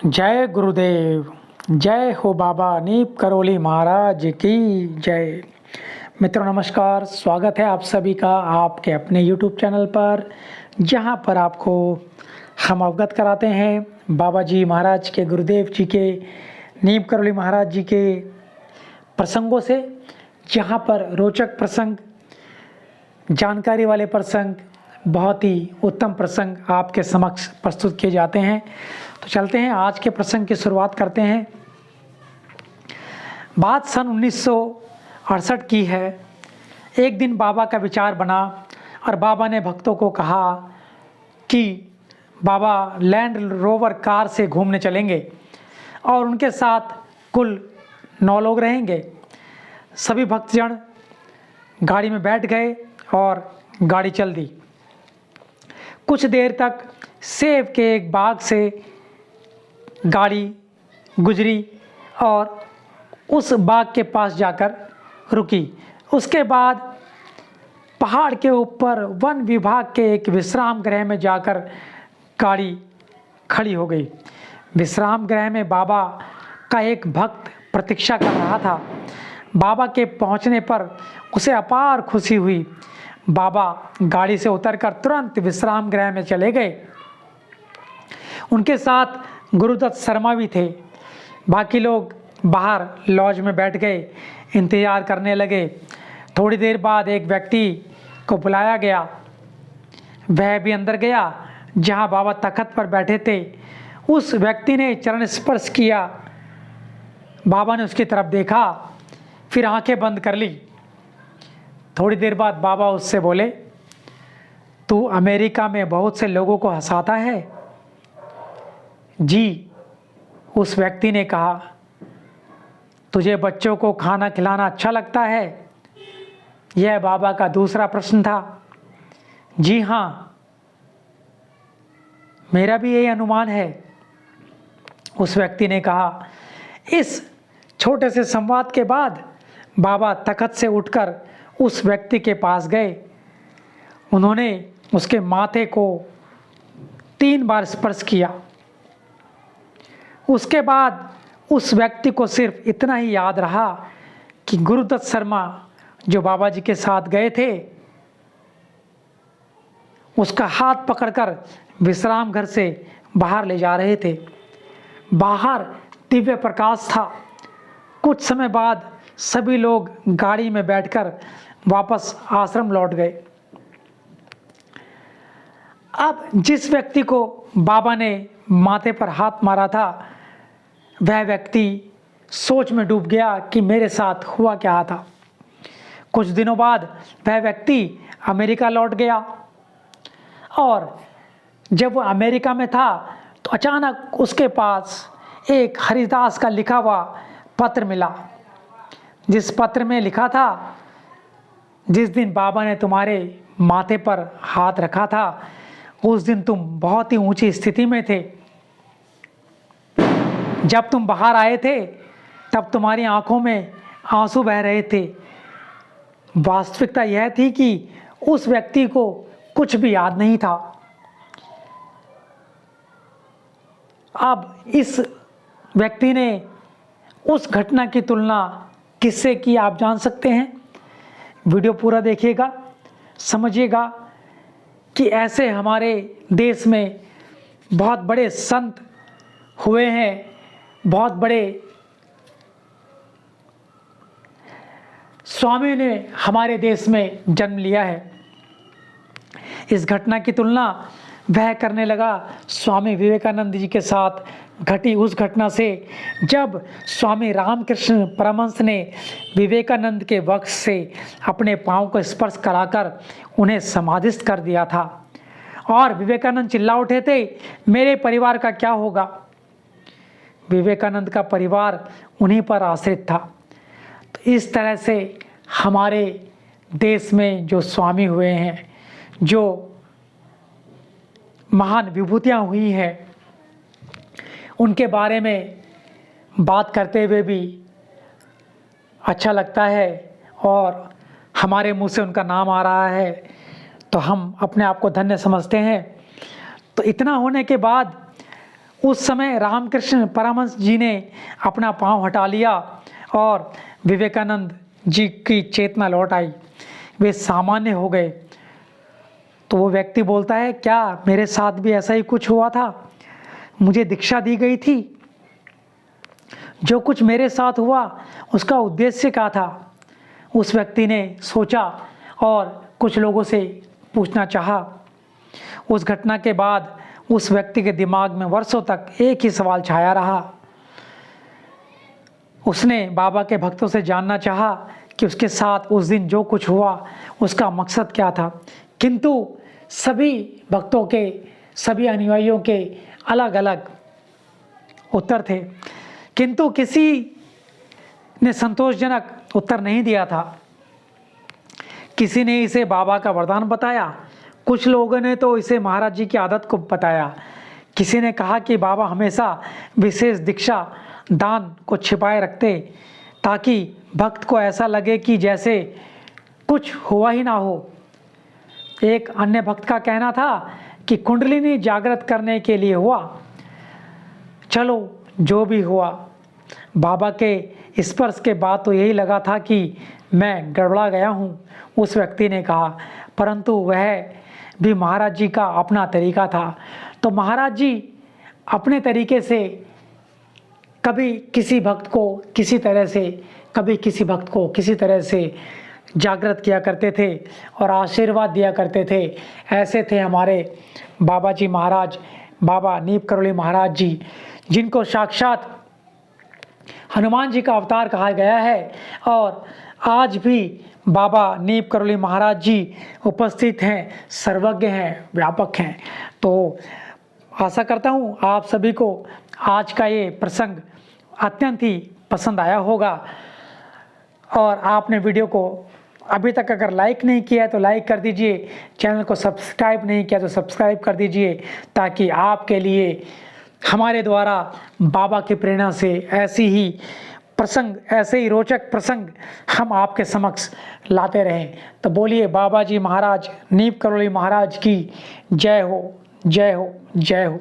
जय गुरुदेव। जय हो बाबा नीप करोली महाराज की जय। मित्रों नमस्कार, स्वागत है आप सभी का आपके अपने YouTube चैनल पर, जहां पर आपको हम अवगत कराते हैं बाबा जी महाराज के, गुरुदेव जी के, नीप करोली महाराज जी के प्रसंगों से, जहां पर रोचक प्रसंग, जानकारी वाले प्रसंग, बहुत ही उत्तम प्रसंग आपके समक्ष प्रस्तुत किए जाते हैं। तो चलते हैं, आज के प्रसंग की शुरुआत करते हैं। बात सन 1968 की है। एक दिन बाबा का विचार बना और बाबा ने भक्तों को कहा कि बाबा लैंड रोवर कार से घूमने चलेंगे और उनके साथ कुल 9 लोग रहेंगे। सभी भक्तजन गाड़ी में बैठ गए और गाड़ी चल दी। कुछ देर तक सेब के एक बाग से गाड़ी गुजरी और उस बाग के पास जाकर रुकी। उसके बाद पहाड़ के ऊपर वन विभाग के एक विश्राम गृह में जाकर गाड़ी खड़ी हो गई। विश्राम गृह में बाबा का एक भक्त प्रतीक्षा कर रहा था। बाबा के पहुंचने पर उसे अपार खुशी हुई। बाबा गाड़ी से उतरकर तुरंत विश्राम गृह में चले गए। उनके साथ गुरुदत्त शर्मा भी थे। बाकी लोग बाहर लॉज में बैठ गए, इंतजार करने लगे। थोड़ी देर बाद एक व्यक्ति को बुलाया गया। वह भी अंदर गया जहां बाबा तख्त पर बैठे थे। उस व्यक्ति ने चरण स्पर्श किया। बाबा ने उसकी तरफ देखा, फिर आंखें बंद कर ली। थोड़ी देर बाद बाबा उससे बोले, तू अमेरिका में बहुत से लोगों को हंसाता है? जी, उस व्यक्ति ने कहा। तुझे बच्चों को खाना खिलाना अच्छा लगता है? यह बाबा का दूसरा प्रश्न था। जी हाँ, मेरा भी यही अनुमान है, उस व्यक्ति ने कहा। इस छोटे से संवाद के बाद बाबा तख्त से उठकर उस व्यक्ति के पास गए। उन्होंने उसके माथे को 3 बार स्पर्श किया। उसके बाद उस व्यक्ति को सिर्फ इतना ही याद रहा कि गुरुदत्त शर्मा जो बाबा जी के साथ गए थे, उसका हाथ पकड़कर विश्राम घर से बाहर ले जा रहे थे। बाहर दिव्य प्रकाश था। कुछ समय बाद सभी लोग गाड़ी में बैठकर वापस आश्रम लौट गए। अब जिस व्यक्ति को बाबा ने माथे पर हाथ मारा था, वह व्यक्ति सोच में डूब गया कि मेरे साथ हुआ क्या था। कुछ दिनों बाद वह व्यक्ति अमेरिका लौट गया और जब वह अमेरिका में था तो अचानक उसके पास एक हरिदास का लिखा हुआ पत्र मिला, जिस पत्र में लिखा था, जिस दिन बाबा ने तुम्हारे माथे पर हाथ रखा था उस दिन तुम बहुत ही ऊंची स्थिति में थे। जब तुम बाहर आए थे तब तुम्हारी आंखों में आंसू बह रहे थे। वास्तविकता यह थी कि उस व्यक्ति को कुछ भी याद नहीं था। अब इस व्यक्ति ने उस घटना की तुलना किससे की, आप जान सकते हैं। वीडियो पूरा देखिएगा, समझिएगा कि ऐसे हमारे देश में बहुत बड़े संत हुए हैं, बहुत बड़े स्वामी ने हमारे देश में जन्म लिया है। इस घटना की तुलना वह करने लगा स्वामी विवेकानंद जी के साथ घटी उस घटना से, जब स्वामी रामकृष्ण परमहंस ने विवेकानंद के वक्ष से अपने पांव को स्पर्श कराकर उन्हें समाधिस्थ कर दिया था और विवेकानंद चिल्ला उठे थे, मेरे परिवार का क्या होगा। विवेकानंद का परिवार उन्हीं पर आश्रित था। तो इस तरह से हमारे देश में जो स्वामी हुए हैं, जो महान विभूतियाँ हुई हैं, उनके बारे में बात करते हुए भी अच्छा लगता है और हमारे मुंह से उनका नाम आ रहा है तो हम अपने आप को धन्य समझते हैं। तो इतना होने के बाद उस समय रामकृष्ण परमहंस जी ने अपना पांव हटा लिया और विवेकानंद जी की चेतना लौट आई, वे सामान्य हो गए। तो वो व्यक्ति बोलता है, क्या मेरे साथ भी ऐसा ही कुछ हुआ था? मुझे दीक्षा दी गई थी, जो कुछ मेरे साथ हुआ उसका उद्देश्य क्या था? उस व्यक्ति ने सोचा और कुछ लोगों से पूछना चाहा। उस घटना के बाद उस व्यक्ति के दिमाग में वर्षों तक एक ही सवाल छाया रहा। उसने बाबा के भक्तों से जानना चाहा कि उसके साथ उस दिन जो कुछ हुआ उसका मकसद क्या था, किंतु सभी भक्तों के, सभी अनुयायियों के अलग अलग उत्तर थे, किंतु किसी ने संतोषजनक उत्तर नहीं दिया था। किसी ने इसे बाबा का वरदान बताया, कुछ लोगों ने तो इसे महाराज जी की आदत को बताया। किसी ने कहा कि बाबा हमेशा विशेष दीक्षा दान को छिपाए रखते ताकि भक्त को ऐसा लगे कि जैसे कुछ हुआ ही ना हो। एक अन्य भक्त का कहना था कि कुंडलिनी जागृत करने के लिए हुआ। चलो जो भी हुआ, बाबा के स्पर्श के बाद तो यही लगा था कि मैं गड़बड़ा गया हूँ, उस व्यक्ति ने कहा, परंतु वह भी महाराज जी का अपना तरीका था। तो महाराज जी अपने तरीके से कभी किसी भक्त को किसी तरह से, कभी किसी भक्त को किसी तरह से जागृत किया करते थे और आशीर्वाद दिया करते थे। ऐसे थे हमारे बाबा जी महाराज, बाबा नीप करोली महाराज जी, जिनको साक्षात हनुमान जी का अवतार कहा गया है। और आज भी बाबा नीप करोली महाराज जी उपस्थित हैं, सर्वज्ञ हैं, व्यापक हैं। तो आशा करता हूँ आप सभी को आज का ये प्रसंग अत्यंत ही पसंद आया होगा। और आपने वीडियो को अभी तक अगर लाइक नहीं किया है तो लाइक कर दीजिए, चैनल को सब्सक्राइब नहीं किया तो सब्सक्राइब कर दीजिए, ताकि आपके लिए हमारे द्वारा बाबा की प्रेरणा से ऐसी ही प्रसंग, ऐसे ही रोचक प्रसंग हम आपके समक्ष लाते रहें। तो बोलिए बाबा जी महाराज, नीप करोली महाराज की जय हो, जय हो, जय हो।